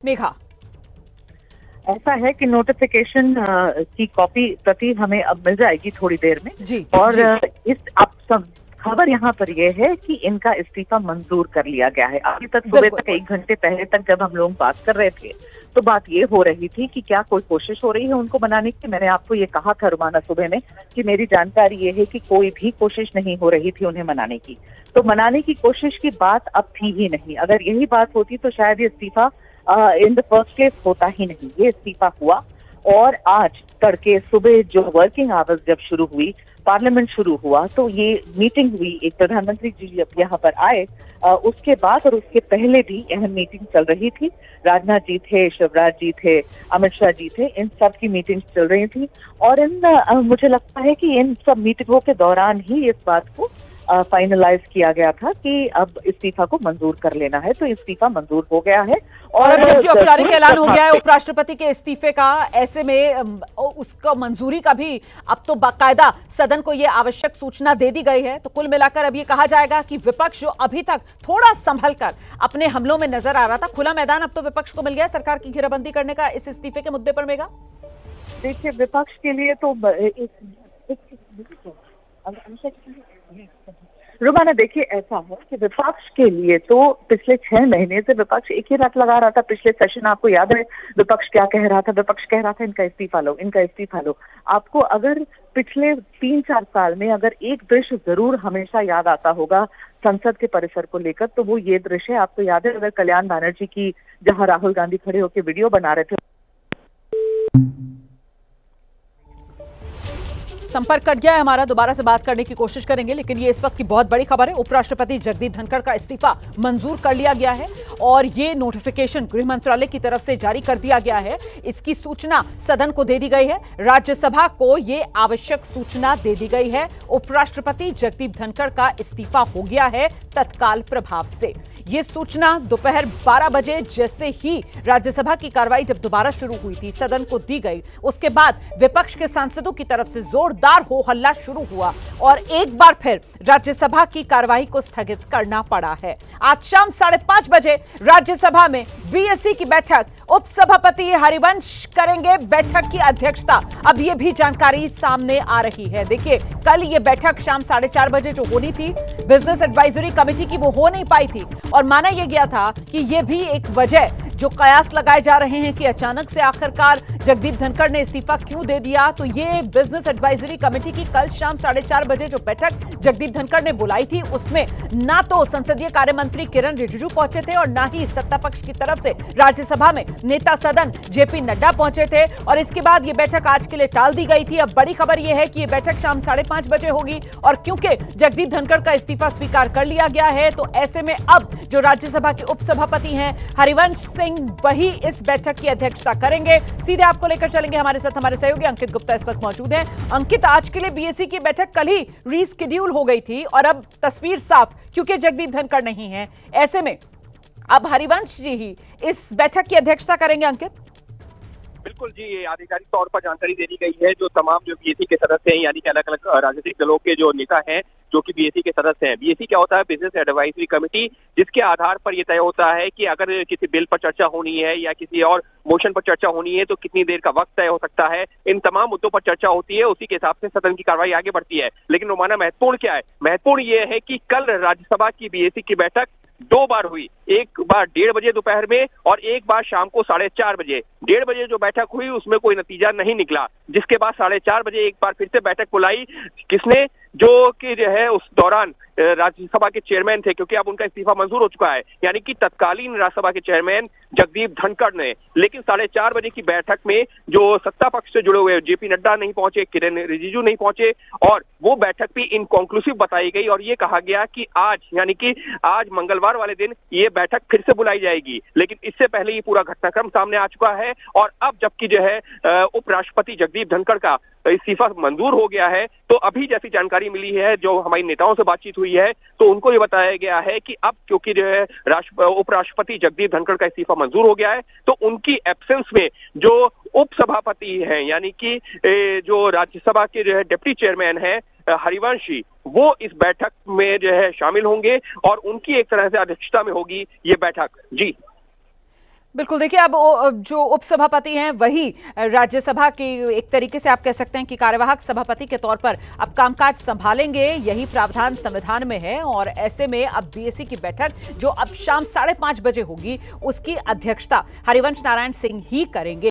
मेघा, ऐसा है कि नोटिफिकेशन की कॉपी प्रति हमें अब मिल जाएगी थोड़ी देर में जी और जी। इस अब सब खबर यहाँ पर यह है कि इनका इस्तीफा मंजूर कर लिया गया है। अभी तक सुबह तक 1 घंटे पहले तक जब हम लोग बात कर रहे थे तो बात ये हो रही थी कि क्या कोई कोशिश हो रही है उनको बनाने की। मैंने आपको ये कहा था रुमाना सुबह में कि मेरी जानकारी ये है कि कोई भी कोशिश नहीं हो रही थी उन्हें मनाने की। तो मनाने की कोशिश की बात अब थी ही नहीं। अगर यही बात होती तो शायद ये इस्तीफा इन द फर्स्ट प्लेस होता ही नहीं। ये इस्तीफा हुआ और आज तड़के सुबह जो वर्किंग आवर्स जब शुरू हुई, पार्लियामेंट शुरू हुआ, तो ये मीटिंग हुई। एक प्रधानमंत्री जी जब यहाँ पर आए उसके बाद और उसके पहले भी अहम मीटिंग चल रही थी। राजनाथ जी थे, शिवराज जी थे, अमित शाह जी थे, इन सब की मीटिंग चल रही थी और मुझे लगता है कि इन सब मीटिंगों के दौरान ही इस बात को फाइनलाइज किया गया था कि अब इस्तीफा को मंजूर कर लेना है। तो इस्तीफा मंजूर हो गया है और जबकि औपचारिक ऐलान हो गया है उपराष्ट्रपति के इस्तीफे का, ऐसे में उसका मंजूरी का भी अब तो बाकायदा सदन को ये आवश्यक सूचना दे दी गई है। तो कुल मिलाकर अब ये कहा जाएगा कि विपक्ष जो अभी तक थोड़ा संभल कर अपने हमलों में नजर आ रहा था, खुला मैदान अब तो विपक्ष को मिल गया सरकार की घेराबंदी करने का इस इस्तीफे के मुद्दे पर। मेघा, देखिए, विपक्ष के लिए तो रुमाना, देखिए ऐसा है कि विपक्ष के लिए तो पिछले 6 महीने से विपक्ष एक ही रट लगा रहा था। पिछले सेशन आपको याद है विपक्ष क्या कह रहा था? विपक्ष कह रहा था इनका इस्तीफा लो, इनका इस्तीफा लो। आपको अगर पिछले 3-4 साल में अगर एक दृश्य जरूर हमेशा याद आता होगा संसद के परिसर को लेकर, तो वो ये दृश्य है। आपको याद है अगर कल्याण बैनर्जी की, जहां राहुल गांधी खड़े होकर वीडियो बना रहे थे। संपर्क कट गया है हमारा, दोबारा से बात करने की कोशिश करेंगे, लेकिन ये इस वक्त की बहुत बड़ी खबर है। उपराष्ट्रपति जगदीप धनखड़ का इस्तीफा मंजूर कर लिया गया है और ये नोटिफिकेशन गृह मंत्रालय की तरफ से जारी कर दिया गया है। इसकी सूचना सदन को दे दी गई है, राज्यसभा को ये आवश्यक सूचना दे दी गई है। उपराष्ट्रपति जगदीप धनखड़ का इस्तीफा हो गया है तत्काल प्रभाव से। ये सूचना दोपहर 12 बजे जैसे ही राज्यसभा की कार्रवाई जब दोबारा शुरू हुई थी सदन को दी गई, उसके बाद विपक्ष के सांसदों की तरफ से जोरदार हो हल्ला शुरू हुआ और एक बार फिर राज्यसभा की कार्रवाई को स्थगित करना पड़ा है। आज शाम 5:30 बजे राज्यसभा में बीएससी की बैठक उपसभापति हरिवंश करेंगे बैठक की अध्यक्षता। अब ये भी जानकारी सामने आ रही है। देखिए, कल ये बैठक शाम 4:30 बजे जो होनी थी बिजनेस एडवाइजरी कमेटी की, वो हो नहीं पाई थी और माना यह गया था कि यह भी एक वजह, जो कयास लगाए जा रहे हैं कि अचानक से आखिरकार जगदीप धनखड़ ने इस्तीफा क्यों दे दिया। तो ये बिजनेस एडवाइजरी कमेटी की कल शाम 4:30 बजे जो बैठक जगदीप धनखड़ ने बुलाई थी, उसमें ना तो संसदीय कार्य मंत्री किरण रिजिजू पहुंचे थे और ना ही सत्ता पक्ष की तरफ से राज्यसभा में नेता सदन जेपी नड्डा पहुंचे थे और इसके बाद ये बैठक आज के लिए टाल दी गई थी। अब बड़ी खबर यह है कि यह बैठक शाम 5:30 बजे होगी और क्योंकि जगदीप धनखड़ का इस्तीफा स्वीकार कर लिया गया है, तो ऐसे में अब जो राज्यसभा के उपसभापति हैं हरिवंश सिंह, वही इस बैठक की अध्यक्षता करेंगे। सीधे आपको लेकर चलेंगे, हमारे साथ हमारे सहयोगी अंकित गुप्ता इस वक्त मौजूद हैं। अंकित, आज के लिए बीएससी की बैठक कल ही रीस्केड्यूल हो गई थी और अब तस्वीर साफ, क्योंकि जगदीप धनखड़ नहीं है, ऐसे में अब हरिवंश जी ही इस बैठक की अध्यक्षता करेंगे। अंकित, बिल्कुल जी, ये आधिकारिक तौर पर जानकारी दे दी गई है। जो तमाम जो बीएससी के सदस्य हैं, यानी कि अलग अलग राजनीतिक दलों के जो नेता हैं जो कि बीएससी के सदस्य हैं। बीएससी क्या होता है? बिजनेस एडवाइजरी कमेटी, जिसके आधार पर यह तय होता है कि अगर किसी बिल पर चर्चा होनी है या किसी और मोशन पर चर्चा होनी है तो कितनी देर का वक्त तय हो सकता है। इन तमाम मुद्दों पर चर्चा होती है, उसी के हिसाब से सदन की कार्रवाई आगे बढ़ती है। लेकिन रोमाना, महत्वपूर्ण क्या है? महत्वपूर्ण ये है कि कल राज्यसभा की बीएससी की बैठक 2 बार हुई, एक बार 1:30 बजे दोपहर में और एक बार शाम को 4:30 बजे। 1:30 बजे जो बैठक हुई उसमें कोई नतीजा नहीं निकला, जिसके बाद 4:30 बजे एक बार फिर से बैठक बुलाई। किसने? जो कि जो है उस दौरान राज्यसभा के चेयरमैन थे, क्योंकि अब उनका इस्तीफा मंजूर हो चुका है, यानी कि तत्कालीन राज्यसभा के चेयरमैन जगदीप धनखड़ ने। लेकिन 4:30 बजे की बैठक में जो सत्ता पक्ष से जुड़े हुए जेपी नड्डा नहीं पहुंचे, किरण रिजिजू नहीं पहुंचे और वो बैठक भी इनकॉन्क्लूसिव बताई गई और ये कहा गया कि आज, यानी कि आज मंगलवार वाले दिन ये बैठक फिर से बुलाई जाएगी। लेकिन इससे पहले ये पूरा घटनाक्रम सामने आ चुका है और अब जबकि जो है उपराष्ट्रपति जगदीप धनखड़ का इस्तीफा मंजूर हो गया है, तो अभी जैसी जानकारी मिली है, जो हमारी नेताओं से बातचीत हुई है, तो उनको ये बताया गया है कि अब क्योंकि जो है उपराष्ट्रपति जगदीप धनखड़ का इस्तीफा मंजूर हो गया है, तो उनकी एब्सेंस में जो उपसभापति हैं, यानी कि जो राज्यसभा के जो है डिप्टी चेयरमैन है हरिवंशी, वो इस बैठक में जो है शामिल होंगे और उनकी एक तरह से अध्यक्षता में होगी ये बैठक। जी बिल्कुल, देखिए अब जो उपसभापति हैं वही राज्यसभा की एक तरीके से आप कह सकते हैं कि कार्यवाहक सभापति के तौर पर अब कामकाज संभालेंगे, यही प्रावधान संविधान में है। और ऐसे में अब बीएसी की बैठक जो अब शाम 5:30 बजे होगी, उसकी अध्यक्षता हरिवंश नारायण सिंह ही करेंगे।